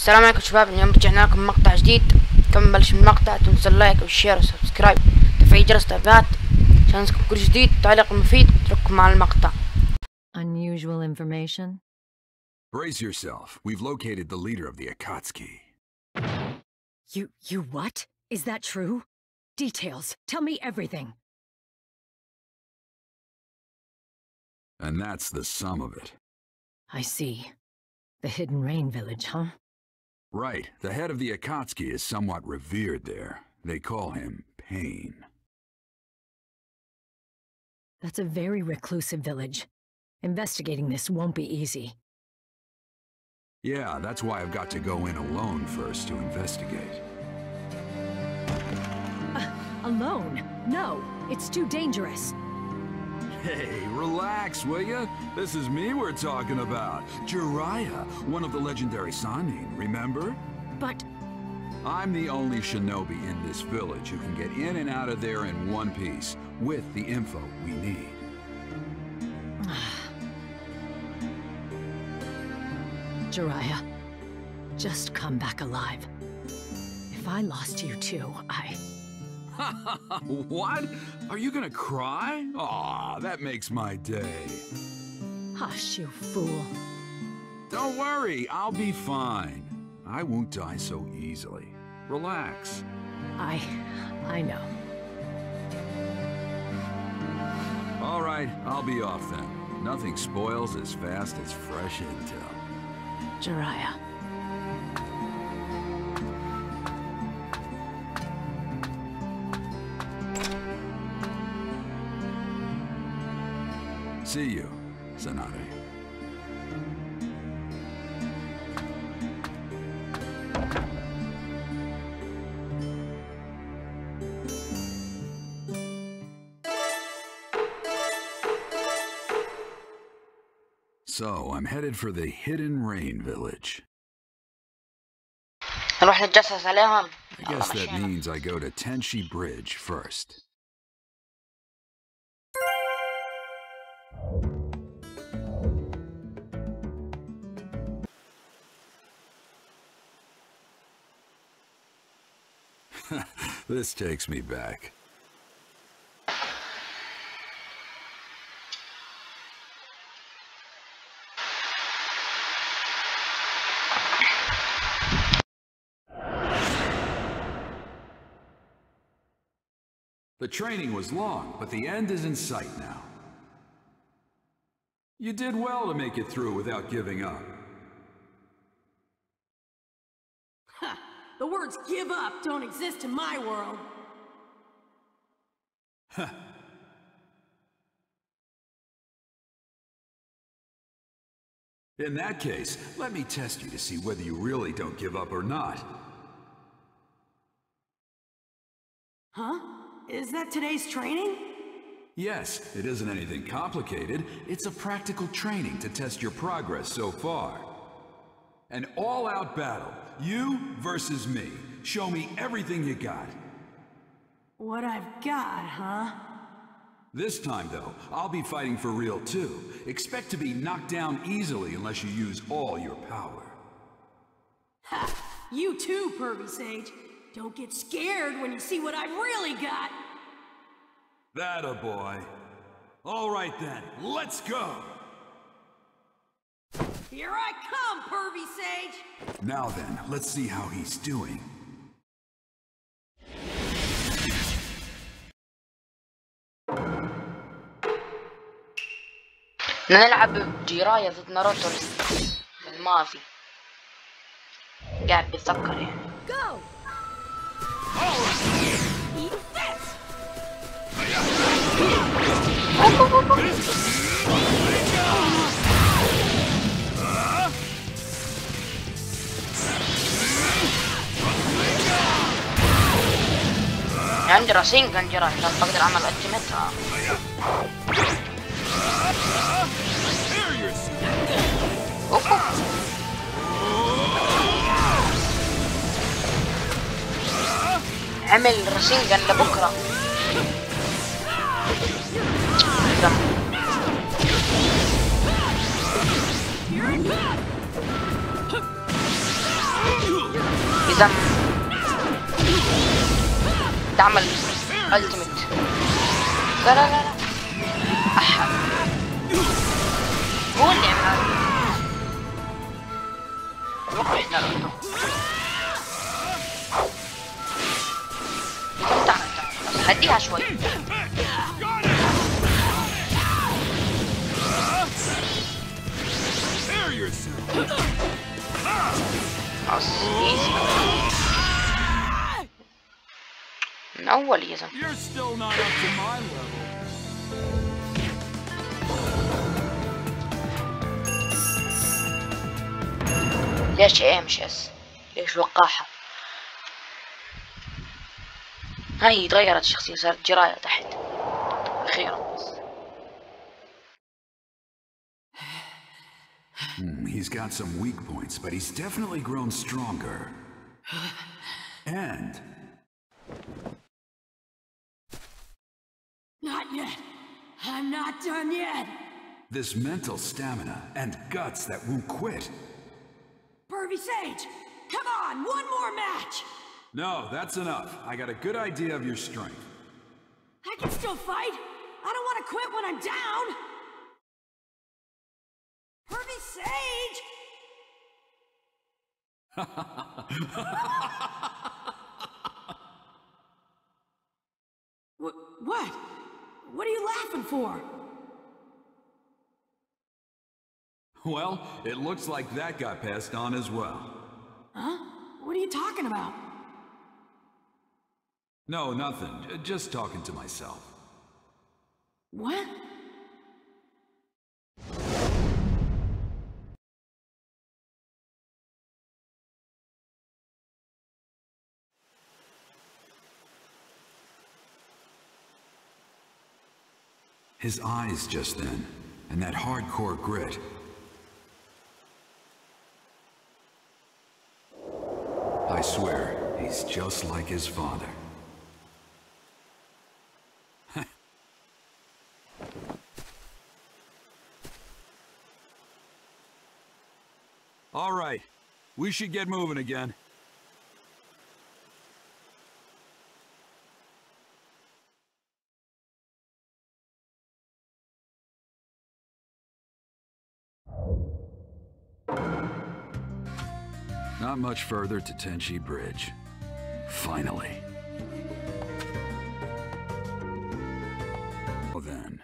السلام عليكم شباب. اليوم رجعنا لكم مقطع جديد. قبل ما نبلش المقطع تنسوا اللايك والشير والسبسكرايب وتفعيل جرس التنبيهات عشان يوصلكم كل جديد. التعليق المفيد اترككم مع المقطع. Unusual information. Brace yourself. We've located the leader of the Akatsuki. You what? Is that true? Details. Tell me everything. And that's the sum of it. I see. The Hidden Rain Village, huh? Right. The head of the Akatsuki is somewhat revered there. They call him Pain. That's a very reclusive village. Investigating this won't be easy. Yeah, that's why I've got to go in alone first to investigate. Alone? No, it's too dangerous. Hey, relax, will ya? This is me we're talking about. Jiraiya, one of the legendary Sannin, remember? But... I'm the only shinobi in this village who can get in and out of there in one piece, with the info we need. Jiraiya, just come back alive. If I lost you too, What? Are you gonna cry? Aw, that makes my day. Hush, you fool. Don't worry, I'll be fine. I won't die so easily. Relax. I know. All right, I'll be off then. Nothing spoils as fast as fresh intel. Jiraiya. See you, Tsunade. So, I'm headed for the Hidden Rain Village. نروح نتجسس عليهم. I guess that means I go to Tenshi Bridge first. This takes me back. The training was long, but the end is in sight now. You did well to make it through without giving up. The words "give up" don't exist in my world. In that case, let me test you to see whether you really don't give up or not. Huh? Is that today's training? Yes, it isn't anything complicated. It's a practical training to test your progress so far. An all-out battle. You versus me. Show me everything you got. What I've got, huh? This time, though, I'll be fighting for real, too. Expect to be knocked down easily unless you use all your power. Ha! You too, Pervy Sage. Don't get scared when you see what I've really got. That-a boy. All right then, let's go! Here I come, Pervy Sage! Now then, let's see how he's doing. نلعب جيرايا ضد ناروتو الماضي. قاعد بيتذكر يعني. Go! Eat this! عندي راسينجان جراح عشان بقدر اعمل التيمتها. عمل راسينجان لبكره. يزم تعمل التيميت. لا لا لا لا احا هو اللي عمل هذا. نروح ناروتو. تعال بس هديها شوي. من أول يا زلمة. ليش ايه مش اس؟ ليش وقاحة؟ هاي تغيرت الشخصية صارت جراية تحت أخيرا. He's got some weak points, but he's definitely grown stronger. And... Not yet. I'm not done yet. This mental stamina and guts that won't quit. Pervy Sage, come on, one more match. No, that's enough. I got a good idea of your strength. I can still fight. I don't want to quit when I'm down. Pervy Sage! What? What are you laughing for? Well, it looks like that got passed on as well. Huh? What are you talking about? No, nothing. Just talking to myself. What? His eyes just then, and that hardcore grit. I swear, he's just like his father. All right, we should get moving again. Not much further to Tenchi Bridge. Finally. Well then,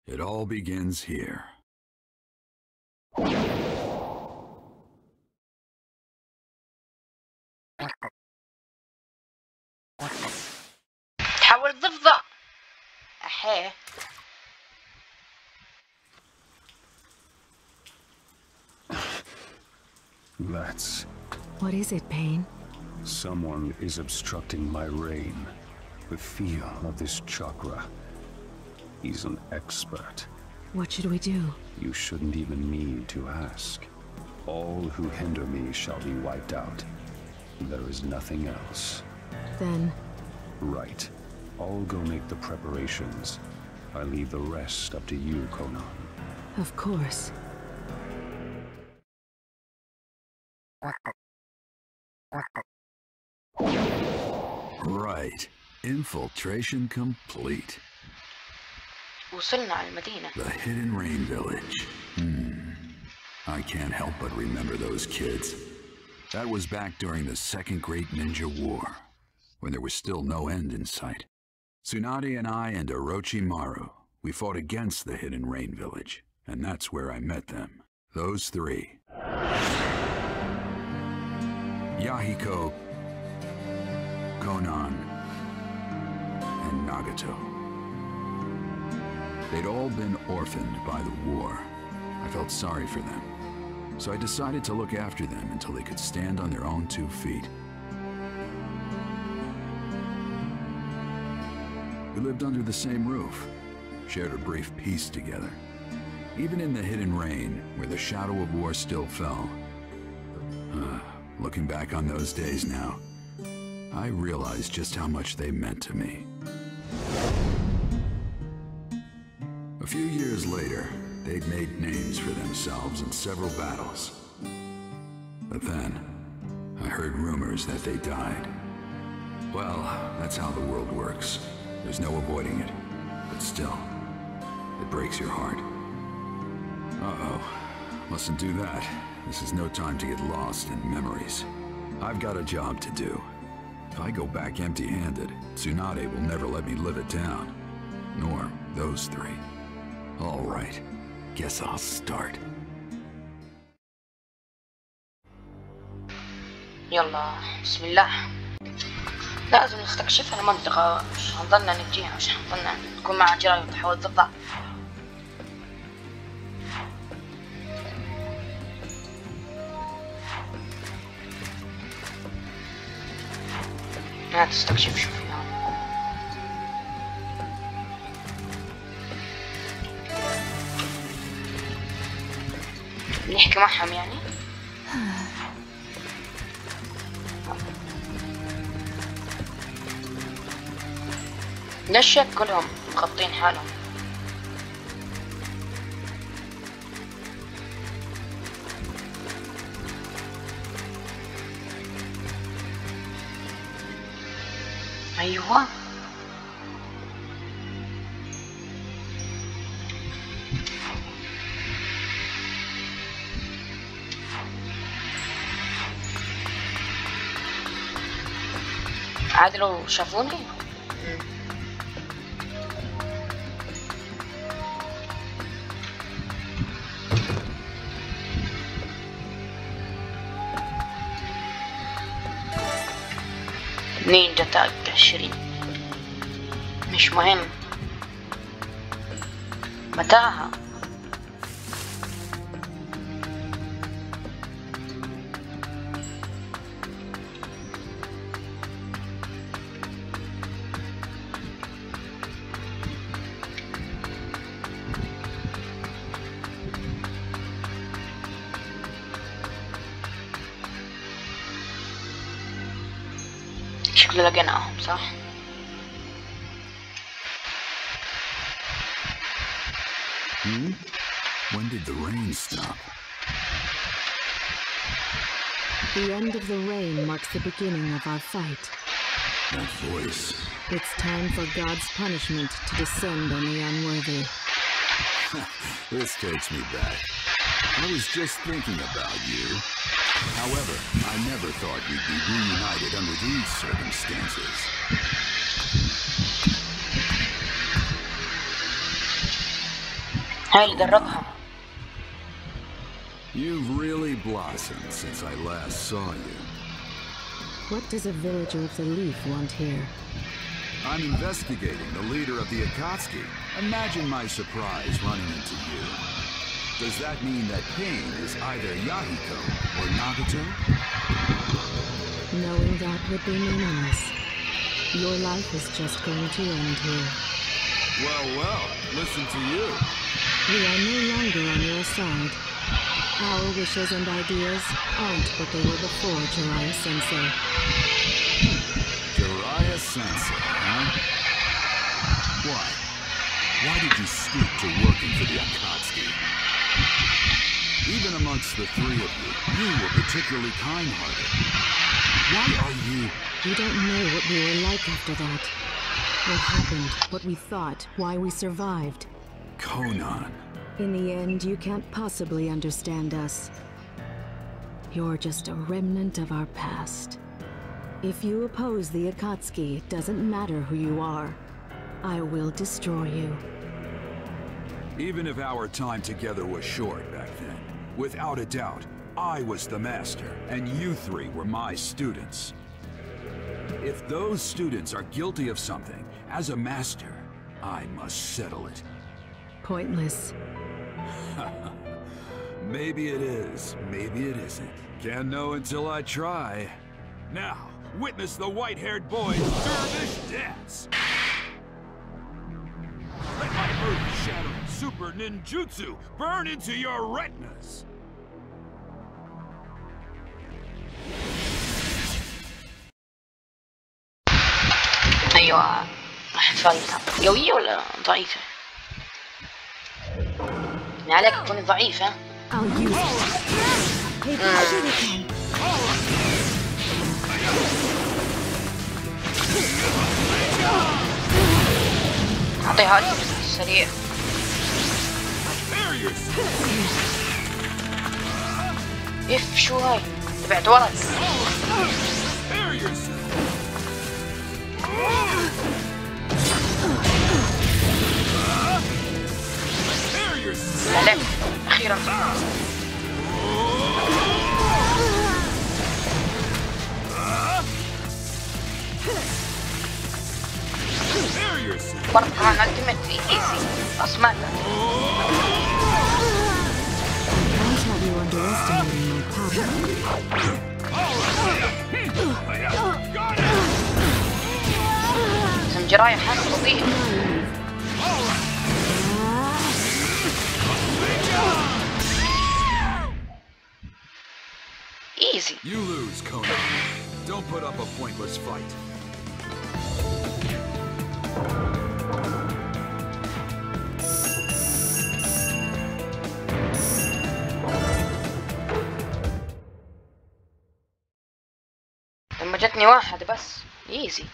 it all begins here. تحول ضفدع. أحيه. That's... What is it, Pain? Someone is obstructing my reign. The feel of this chakra. He's an expert. What should we do? You shouldn't even need to ask. All who hinder me shall be wiped out. There is nothing else. Then... Right. I'll go make the preparations. I leave the rest up to you, Conan. Of course. Right. Infiltration complete. وصلنا على المدينة. The Hidden Rain Village. I can't help but remember those kids. That was back during the Second Great Ninja War, when there was still no end in sight. Tsunade and I and Orochimaru, we fought against the Hidden Rain Village, and that's where I met them. Those three. Yahiko, Conan, and Nagato. They'd all been orphaned by the war. I felt sorry for them, so I decided to look after them until they could stand on their own 2 feet. We lived under the same roof, shared a brief peace together. Even in the Hidden Rain, where the shadow of war still fell. Looking back on those days now, I realize just how much they meant to me. A few years later, they'd made names for themselves in several battles. But then, heard rumors that they died. Well, that's how the world works. There's no avoiding it. But still, it breaks your heart. Uh-oh. Mustn't do that. This is no time to get lost in memories. I've got a job to do. If I go back empty-handed, Tsunade will never let me live it down. Nor those three. All right. Guess I'll start. يلا بسم الله. لازم نستكشف المنطقة، مش هنضلنا نجيها، مش هنضلنا نكون مع جراي وتحاول تطلع. لا تستكشف شو فيها. نحكي معهم يعني. ليش كلهم مغطين حالهم؟ ايوه عاد لو شافوني. نينجا تاج 20 مش مهم متاهة. شكله لقيناهم صح؟ When did the rain stop? The end of the rain marks the beginning of our fight. That voice. It's time for God's punishment to descend on the unworthy. This takes me back. I was just thinking about you. However, I never thought we'd be reunited under these circumstances. هاي اللي دربها. You've really blossomed since I last saw you. What does a villager of the Leaf want here? I'm investigating the leader of the Akatsuki. Imagine my surprise running into you. Does that mean that Pain is either Yahiko or Nagato? Knowing that would be meaningless. Your life is just going to end here. Well, listen to you. We are no longer on your side. Our wishes and ideas aren't what they were before, Jiraiya-sensei. Jiraiya-sensei, huh? Why? Why did you stoop to working for the Akatsuki? Even amongst the three of you, you were particularly kind-hearted. Why are you... We don't know what we were like after that. What happened, what we thought, why we survived. Conan. In the end, you can't possibly understand us. You're just a remnant of our past. If you oppose the Akatsuki, it doesn't matter who you are. I will destroy you. Even if our time together was short back then, without a doubt, I was the master, and you three were my students. If those students are guilty of something, as a master, I must settle it. Pointless. Maybe it is, maybe it isn't. Can't know until I try. Now, witness the white-haired boy's dervish dance! Let my earth-shattering super ninjutsu burn into your retinas! ايوه راح تفايتها. قوية ولا ضعيفة؟ يعني عليك تكوني ضعيفة. I'll use it. نعطيها هذه السريع. اف شو هاي؟ تبعت ولد. لا اخيرا. برضه كمان التيمت ايزي اصلا. Don't have you underestimating my power. سنجرايا حاسس بطيء. Easy. You lose, Conan. Don't put up a pointless fight. لما جتني واحد بس. Easy.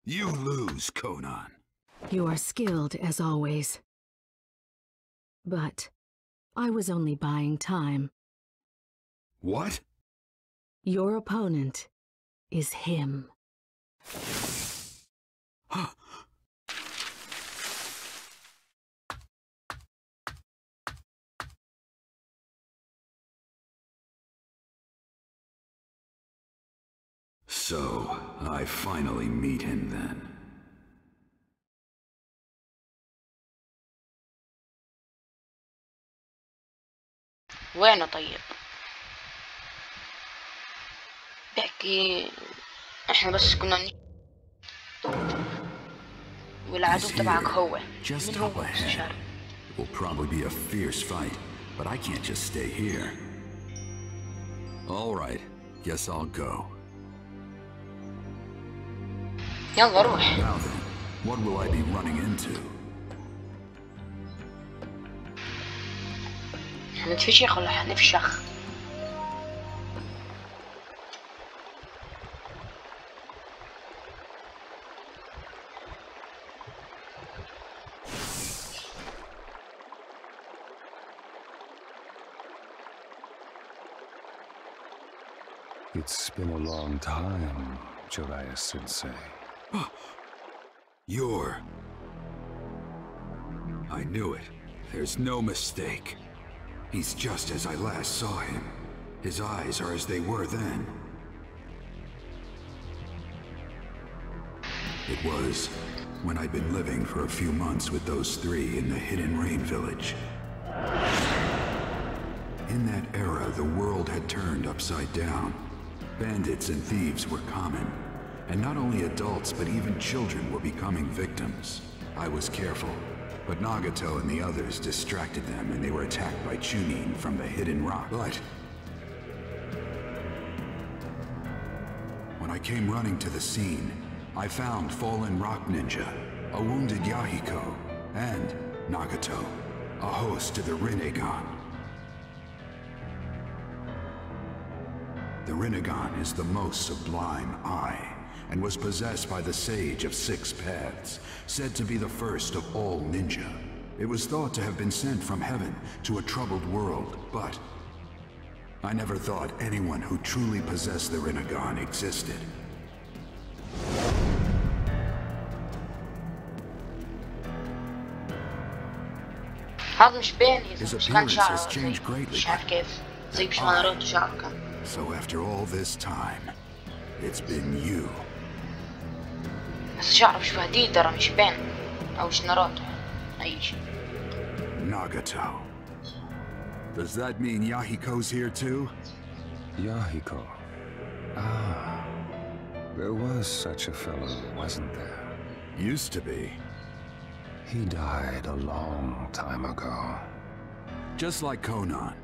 You lose, Conan. You are skilled as always. But I was only buying time. What? Your opponent is him. So, I finally meet him then. وينه طيب؟ بحكي احنا بس كنا والعدو تبعك هو. Just من هو up ahead. مستشار؟ It will probably be a fierce fight, but I can't just stay here. All right, guess I'll go. يلا روح. Now then, what will I be running into? حنتفشخ ولا حنفشخ؟ It's been a long time, Jiraiya-sensei. You're... I knew it. There's no mistake. He's just as I last saw him. His eyes are as they were then. It was when I'd been living for a few months with those three in the Hidden Rain village. In that era, the world had turned upside down. Bandits and thieves were common, and not only adults but even children were becoming victims. I was careful, but Nagato and the others distracted them and they were attacked by Chunin from the Hidden Rock. But when I came running to the scene, I found fallen rock ninja, a wounded Yahiko, and Nagato, a host to the Rinnegan. The Rinnegan is the most sublime eye, and was possessed by the Sage of Six Paths, said to be the first of all ninja. It was thought to have been sent from heaven to a troubled world, but I never thought anyone who truly possessed the Rinnegan existed. هذا مش باين يا His زلمة، مش كان appearance شعره has changed زي greatly. مش عارف كيف زي مش ناروتو شعره كان. So after all this time, it's been you. بس شعره مش جديد ترى، مش باين أو مش ناروتو أي شيء. Nagato. Does that mean Yahiko's here too? Yahiko. Ah. There was such a fellow, wasn't there? Used to be. He died a long time ago. Just like Conan.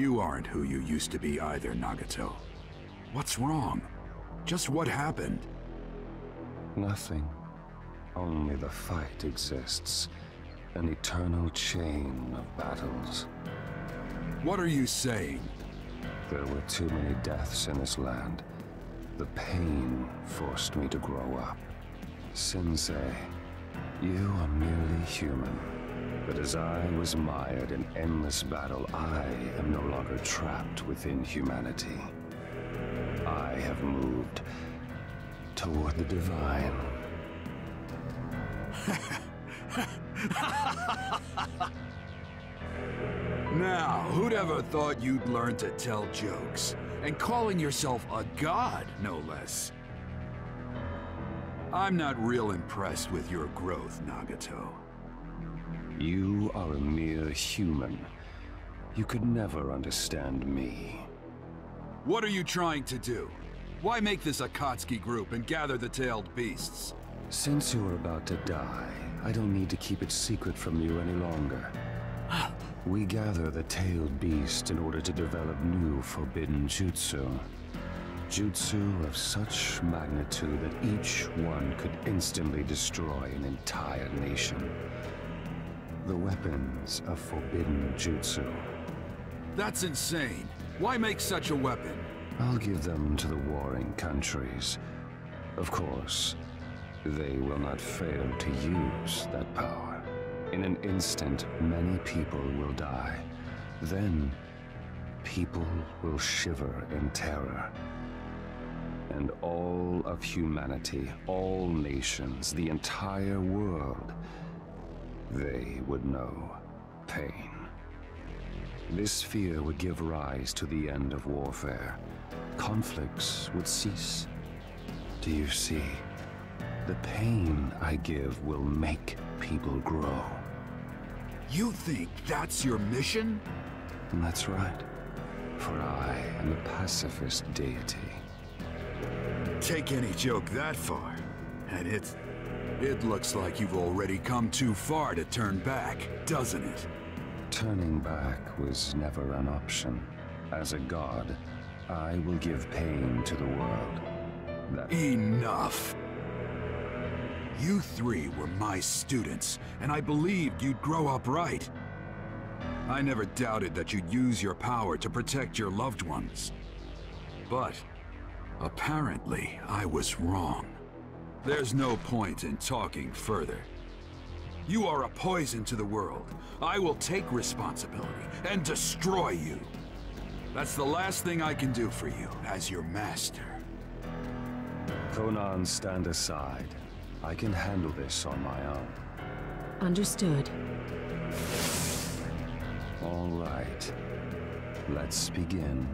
You aren't who you used to be either, Nagato. What's wrong? Just what happened? Nothing. Only the fight exists. An eternal chain of battles. What are you saying? There were too many deaths in this land. The pain forced me to grow up. Sensei, you are merely human. But as I was mired in endless battle, I am no longer trapped within humanity. I have moved toward the divine. Now, who'd ever thought you'd learn to tell jokes? And calling yourself a god, no less. I'm not real impressed with your growth, Nagato. You are a mere human. You could never understand me. What are you trying to do? Why make this Akatsuki group and gather the tailed beasts? Since you are about to die, I don't need to keep it secret from you any longer. We gather the tailed beast in order to develop new forbidden jutsu. Jutsu of such magnitude that each one could instantly destroy an entire nation. The weapons of forbidden jutsu. That's insane. Why make such a weapon? I'll give them to the warring countries. Of course, they will not fail to use that power. In an instant, many people will die. Then, people will shiver in terror. And all of humanity, all nations, the entire world, they would know pain. This fear would give rise to the end of warfare. Conflicts would cease. Do you see? The pain I give will make people grow. You think that's your mission? That's right. For I am a pacifist deity. Take any joke that far, and it looks like you've already come too far to turn back, doesn't it? Turning back was never an option. As a god, I will give pain to the world. Enough! You three were my students, and I believed you'd grow up right. I never doubted that you'd use your power to protect your loved ones. But apparently, I was wrong. There's no point in talking further. You are a poison to the world. I will take responsibility and destroy you. That's the last thing I can do for you as your master. Conan, stand aside. I can handle this on my own. Understood. All right. Let's begin.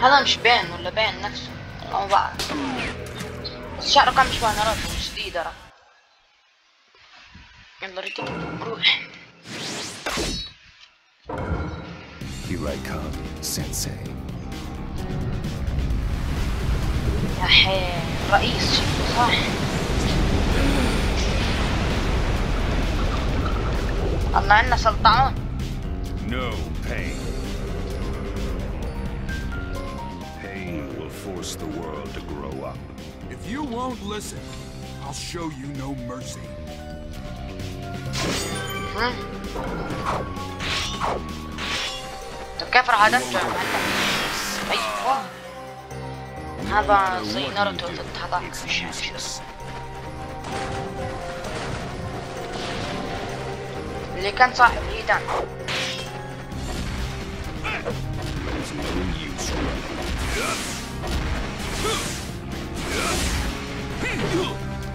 هذا مش باين ولا باين نفسه او بعض بس شعره كان مش ناروتو مش جديد ترى يلا رجع روح Here I come, Sensei. يا حي رئيس شكله صح الله عنا سلطعون No pain. Pain will force the world to grow up. If you won't listen, I'll show you no mercy. طب كيف راح ادمجه يا معلم؟ ايوه هذا زي ناروتو ضد هذاك مش عارف اللي كان صاحب هيدان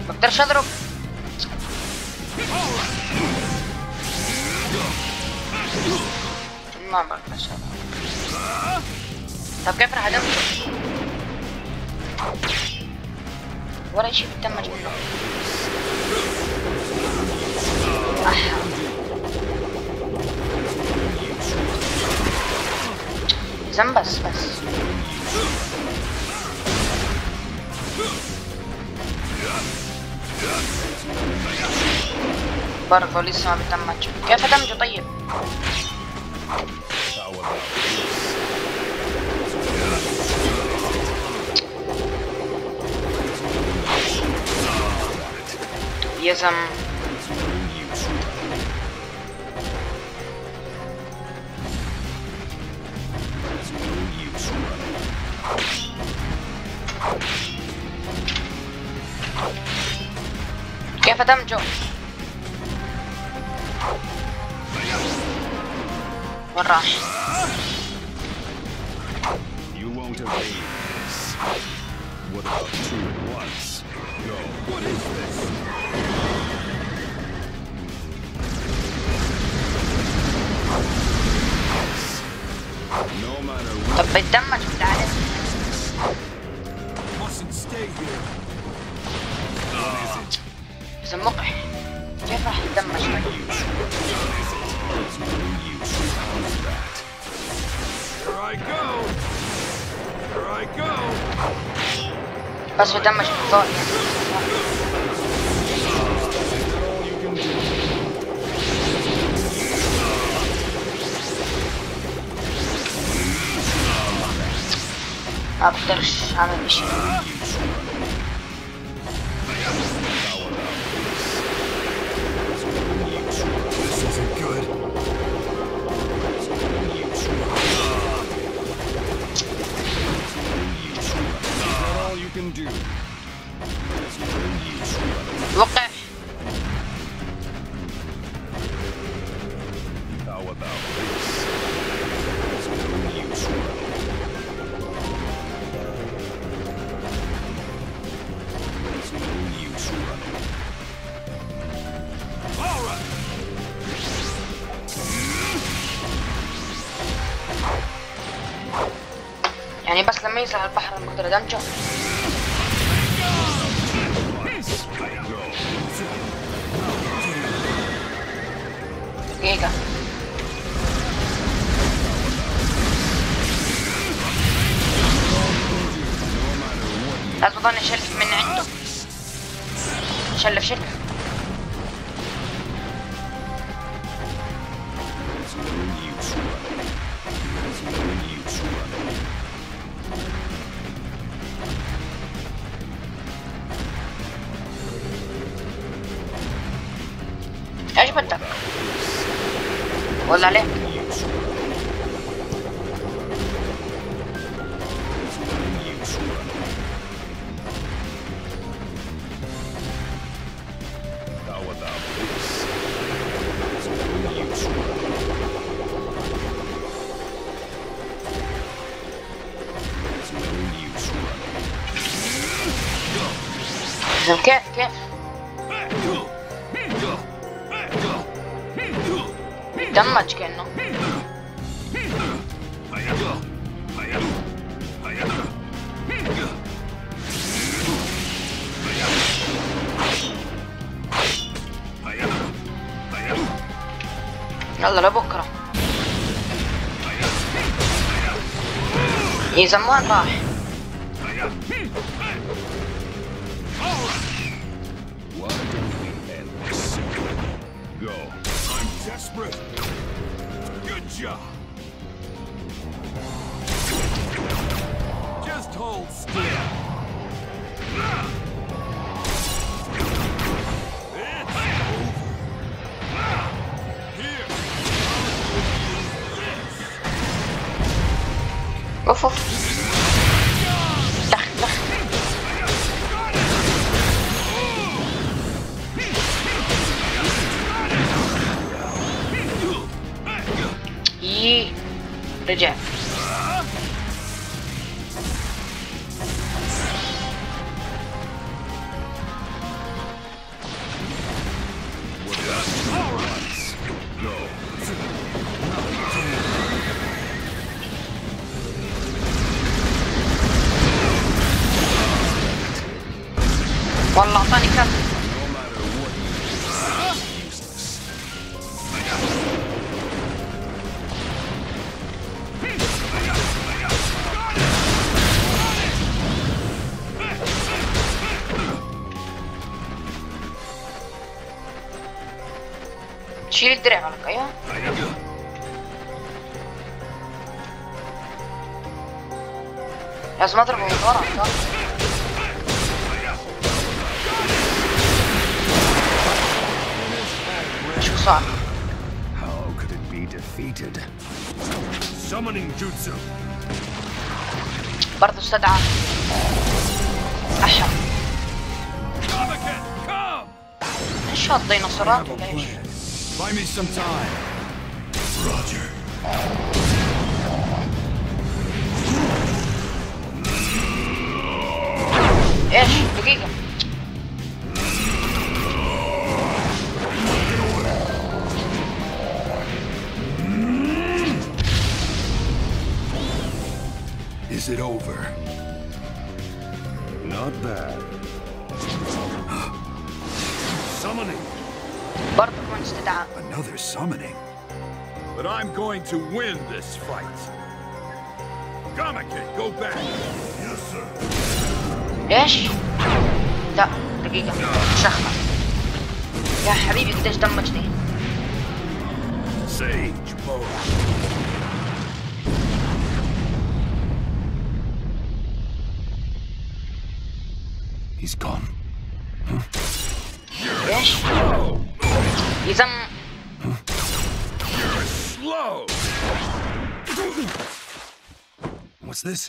بقدرش اضرب ما بقدرش اضرب طب كيف راح ادمج ولا شيء بيتدمج منه زين بس برضه لسه ما بيتدمج كيف ادمجه طيب يزم كيف دمجه؟ وين راح؟ You won't evade this. What about two at once? Go. What is this? No matter what. طب بيتدمج بالله عليك. Mustn't stay here. اسم مقح. كيف راح يتدمج طيب؟ Here I go. Here I go. بس بيتدمج بالضوء يعني. ما بقدرش اعمل اشي. وقع. يعني بس لما ينزل على البحر ما اقدر ادمجه. دقيقة. لازم اظن اشلف من عنده. شلف. ايش بدك؟ ولا عليك؟ كيف؟ دمج كأنه. يلا لبكرة. يا زمان راح. Desperate. Good job. Just hold still. It's over. Here. اوف. رجع. والله اعطاني كف. شيل الدرع على ايوه. لازم اضربه من ورا. شو صار؟ How could it be defeated? Summoning jutsu. برضه استدعى أحد. Come! ايش هالديناصورات ولا ايش؟ Buy me some time. Roger. ايش؟ دقيقة. Is it over? Not bad. Summoning. برضه كمان استدعاء. Another summoning. But I'm going to win this fight. Gamake, go back. Yes, sir. ايش؟ لا دقيقة شخمة. يا حبيبي قديش دمجني. Sage mode. He's gone. ايش؟ إذا Slow. What's this?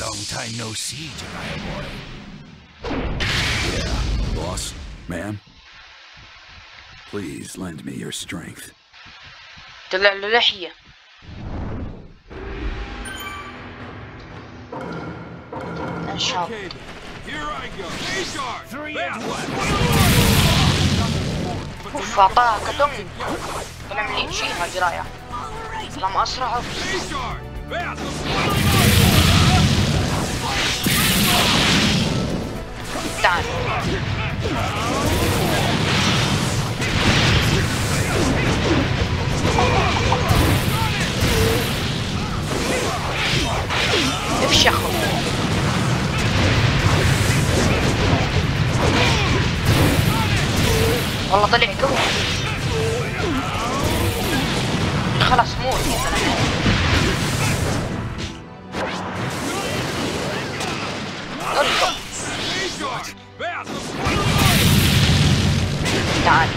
Long time no see, Jedi boy. Yeah, boss, man. Please lend me your strength. طلع له لحية. انشاط. Here I go. اوف اعطاها كتم. طلع لي شيء هالجراية. لما اسرعه. تعال. افشخه. والله طلع قوي. خلاص موت يا زلمه. تعال.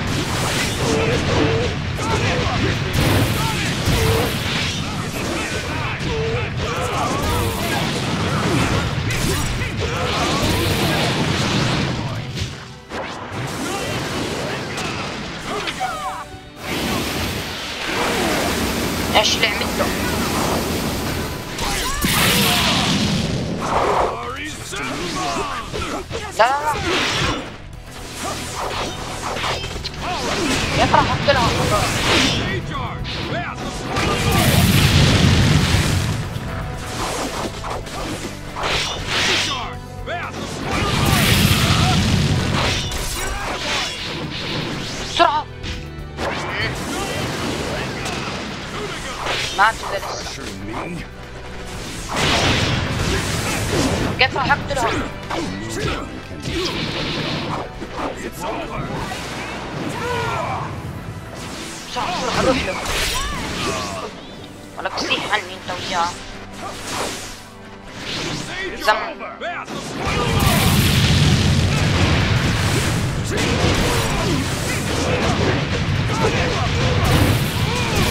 ايش اللي عملته؟ لا لا لا يقرأ حط لها بسرعة. ما تقدر لسه. قطع حق لهم. بسرعة روح له. ولا بتصيح عني انت وياه. زمن.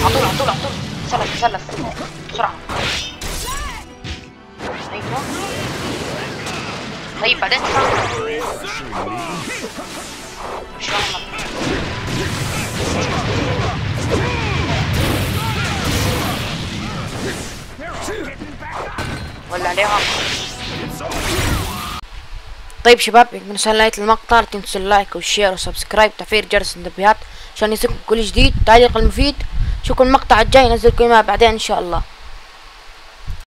عطول عطول عطول. سلف سلف بسرعة. ايوه. طيب بعدين تفهم. شلون ولا عليها. طيب شباب من نهاية المقطع لا تنسوا اللايك والشير والسبسكرايب وتفعيل جرس التنبيهات عشان يصلكم كل جديد. تعليق المفيد. شوفوا المقطع الجاي ننزل لكم بعدين ان شاء الله.